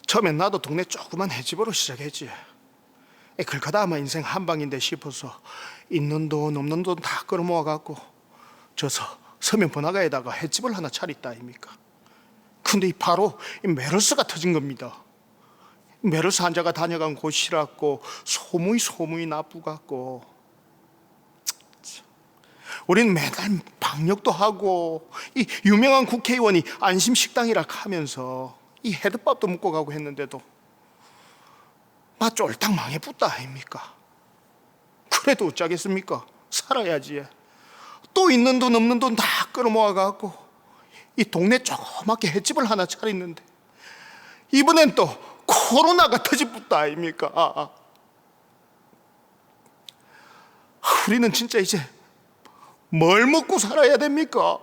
처음엔 나도 동네 조그만 횟집으로 시작했지. 그러다 아마 인생 한방인데 싶어서 있는 돈 없는 돈 다 끌어모아갖고 저서 서면 번화가에다가 횟집을 하나 차렸다 아닙니까? 근데 바로 이 메르스가 터진 겁니다. 메르스 환자가 다녀간 곳이라고 소문이 나쁘갖고 우리는 매달 방역도 하고 이 유명한 국회의원이 안심식당이라 하면서 이 헤드밥도 먹고 가고 했는데도 막 쫄딱 망해붙다 아닙니까? 그래도 어쩌겠습니까? 살아야지. 또 있는 돈 없는 돈 다 끌어모아갖고 이 동네 조그맣게 횟집을 하나 차렸는데 이번엔 또 코로나가 터집붙다 아닙니까? 우리는 진짜 이제 뭘 먹고 살아야 됩니까?